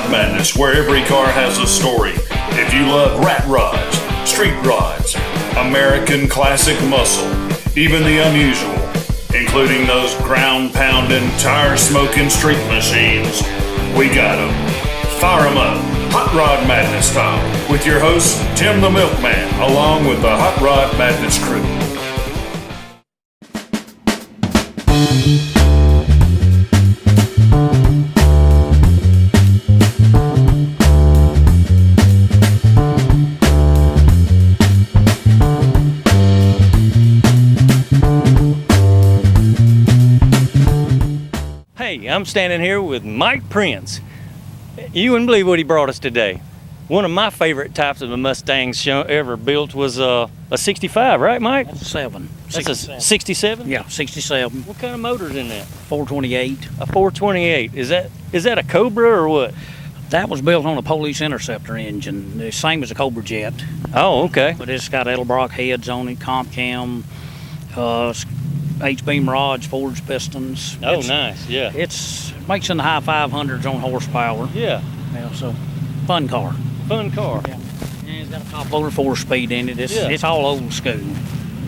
Rod Madness, where every car has a story. If you love rat rods, street rods, American classic muscle, even the unusual, including those ground-pounding, tire-smoking street machines, we got them. Fire 'em up, Hot Rod Madness style, with your host, Tim the Milkman, along with the Hot Rod Madness crew. Hey, I'm standing here with Mike Prince. You wouldn't believe what he brought us today. One of my favorite types of a Mustang ever built was a 65, right, Mike? That's a 7. That's a 67? Yeah, 67. What kind of motor's in that? 428. A 428. Is that a Cobra or what? That was built on a Police Interceptor engine, the same as a Cobra Jet. Oh, okay. But it's got Edelbrock heads on it, comp cam, H-beam rods, forged pistons. Oh, nice, yeah. It's makes in the high 500s on horsepower. Yeah. Yeah, so fun car. Fun car. Yeah. And it's got a top loader 4-speed in it. Yeah. It's all old school.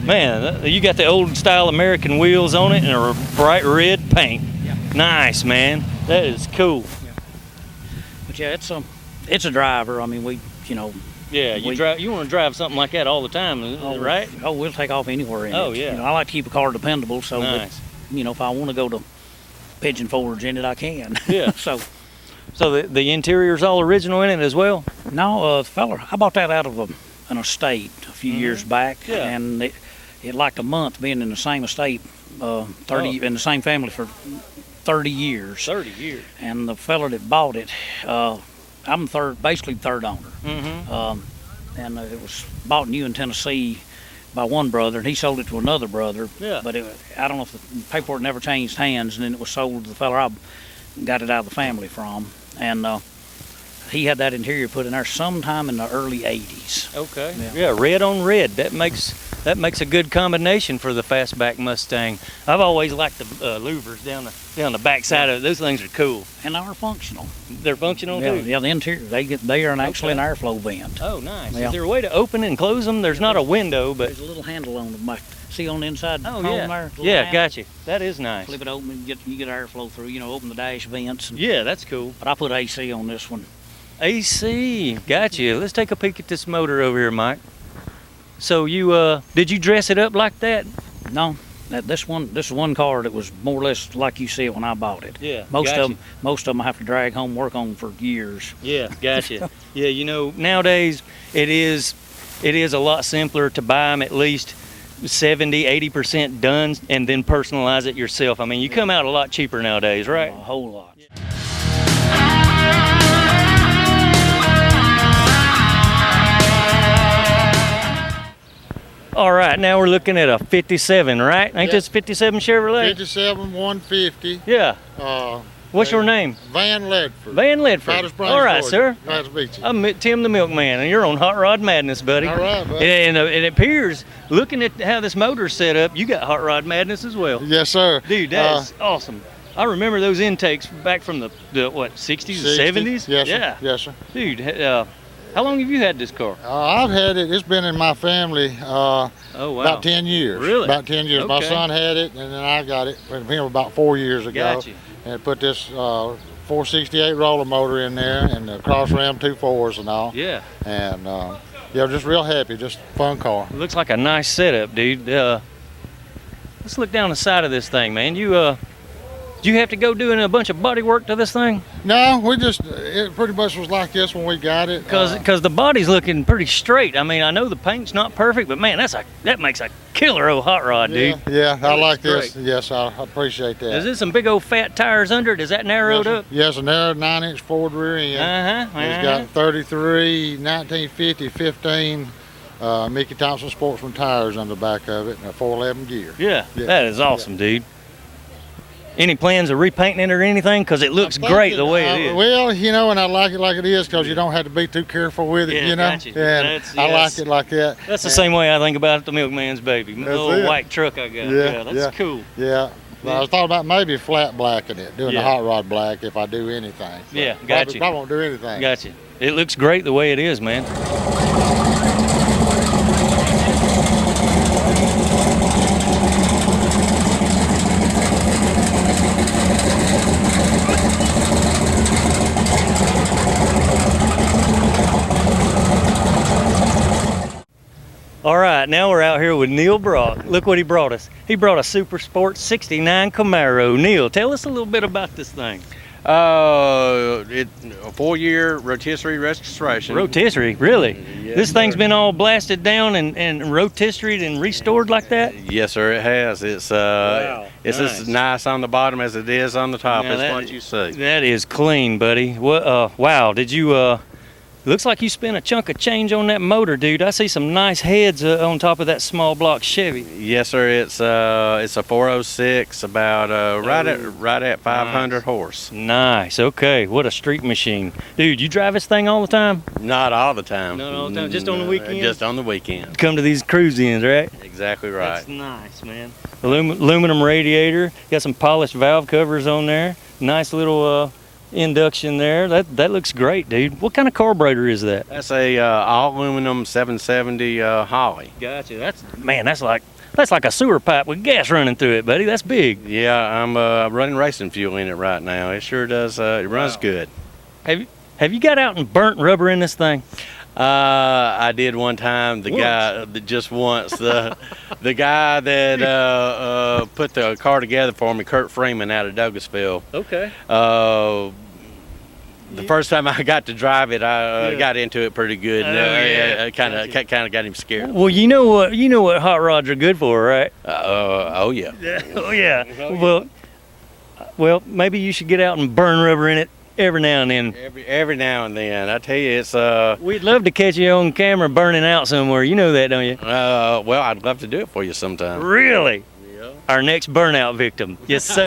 Man, you got the old style American wheels on it and a bright red paint. Yeah. Nice, man. That is cool. Yeah. But yeah, it's a driver. I mean, Yeah, you want to drive something like that all the time, right? Oh, we'll take off anywhere in it. Oh, yeah. I like to keep a car dependable, so nice. that, if I want to go to Pigeon Forge in it, I can. Yeah. So the interior's all original in it as well? No, fella, I bought that out of an estate a few years back, Yeah. and it liked a month being in the same estate, in the same family for 30 years. 30 years. And the fella that bought it, I'm basically third owner. Mm-hmm. And it was bought new in Tennessee by one brother, and he sold it to another brother. Yeah. But I don't know if the paperwork never changed hands, and then it was sold to the fella I got it out of the family from. And he had that interior put in there sometime in the early 80s. Okay. Yeah, red on red. That makes a good combination for the fastback Mustang. I've always liked the louvers down the back side of it. Those things are cool. And they are functional. They're functional Yeah, too? yeah, the interior, they are actually an airflow vent. Oh, nice. Yeah. Is there a way to open and close them? There's not a window, but... There's a little handle on the back. See on the inside? Oh, there, yeah. little Yeah, handle. gotcha. That is nice. Flip it open and you get airflow through. Open the dash vents. Yeah, that's cool. But I put AC on this one. AC, gotcha. Let's take a peek at this motor over here, Mike. So did you dress it up like that? No, this is one car that was more or less like you see it when I bought it. Yeah, Most gotcha. of them I have to drag home, work on for years. Yeah, gotcha. Yeah, nowadays it is a lot simpler to buy them at least 70-80% done and then personalize it yourself. I mean, you come out a lot cheaper nowadays, right? A whole lot. All right, now we're looking at a 57, right? Ain't this 57 Chevrolet? 57 150. Yeah. What's your name? Van Ledford. Van Ledford. Powder Springs, All right, Georgia. sir. Glad to meet you. I'm Tim the Milkman, and you're on Hot Rod Madness, buddy. All right, buddy. And it appears, looking at how this motor's set up, you got Hot Rod Madness as well. Yes, sir. Dude, that's awesome. I remember those intakes back from the 60s, 70s? Yes, Yeah. sir. Yes, sir. Dude, how long have you had this car? I've had it. It's been in my family Oh, wow. about 10 years. Really? About 10 years. My Okay. son had it, and then I got it from him about 4 years ago. Gotcha. And put this 468 roller motor in there and the cross ram 2.4s and all. Yeah. And just real happy. Just fun car. It looks like a nice setup, dude. Let's look down the side of this thing, man. Do you have to go doing a bunch of body work to this thing? No, it pretty much was like this when we got it. Because the body's looking pretty straight. I mean, I know the paint's not perfect, but man, that makes a killer old hot rod, dude. Yeah, I like looks this. Yes, I appreciate that. Is this some big old fat tires under it? Is that narrowed up? Yes, a narrow 9-inch Ford rear end. It's got 33 1950 15 Mickey Thompson Sportsman tires on the back of it and a 411 gear. Yeah, that is awesome, dude. Any plans of repainting it or anything? Because it looks great the way it is. Well, and I like it like it is because you don't have to be too careful with it, Yeah, gotcha. And I like it like that. That's the same way I think about the Milkman's baby. The little white truck I got. Yeah, that's cool. Yeah. But I was thought about maybe flat blacking it, doing the hot rod black if I do anything. So Yeah, got you. I won't do anything. Gotcha. It looks great the way it is, man. All right, now we're out here with Neil Brock. Look what he brought us. He brought a Super Sport 69 Camaro. Neil, tell us a little bit about this thing. It's a 4-year rotisserie registration. Rotisserie, really? Yes, This thing's sir. been all blasted down and rotisseried and restored like that? Yes, sir, it has. It's it's nice. as nice on the bottom as it is on the top. Now That's what you see. That is clean, buddy. What? Wow, did you, looks like you spent a chunk of change on that motor, dude. I see some nice heads on top of that small block Chevy. Yes, sir. It's a 406, about right at 500 nice. horse. Nice, okay. What a street machine. Dude, you drive this thing all the time? Not all the time. Not all the time, just on the weekend? Just on the weekend. Come to these cruise ins, right? Exactly right. That's nice, man. Aluminum radiator. Got some polished valve covers on there. Nice little induction there. That looks great, dude. What kind of carburetor is that? That's a all aluminum 770 Holly. Gotcha. That's like a sewer pipe with gas running through it, buddy. That's big. Yeah, I'm running racing fuel in it right now. It sure does. It runs good. Have you got out and burnt rubber in this thing? I did one time. The guy that just once the guy that put the car together for me, Kurt Freeman out of Douglasville. Okay. The first time I got to drive it, I got into it pretty good. Yeah. Kind of got him scared. Well, you know what hot rods are good for, right? Oh yeah. Oh yeah. Well, maybe you should get out and burn rubber in it every now and then. Every now and then, I tell you, it's We'd love to catch you on camera burning out somewhere. You know that, don't you? well, I'd love to do it for you sometime. Really? Yeah. Our next burnout victim. Yes, sir.